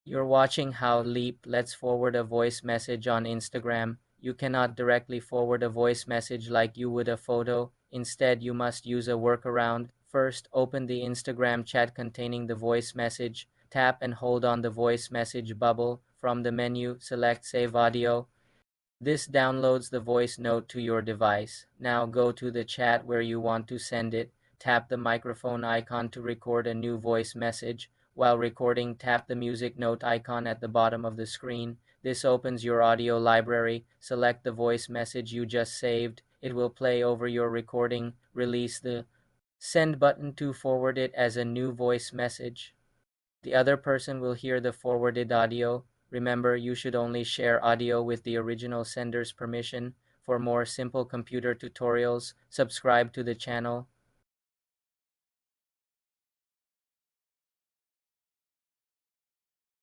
You're watching How Leap. Let's forward a voice message on Instagram. You cannot directly forward a voice message like you would a photo. Instead, you must use a workaround. First, open the Instagram chat containing the voice message. Tap and hold on the voice message bubble. From the menu, select Save Audio. This downloads the voice note to your device. Now go to the chat where you want to send it. Tap the microphone icon to record a new voice message. While recording, tap the music note icon at the bottom of the screen. This opens your audio library. Select the voice message you just saved. It will play over your recording. Release the send button to forward it as a new voice message. The other person will hear the forwarded audio. Remember, you should only share audio with the original sender's permission. For more simple computer tutorials, subscribe to the channel.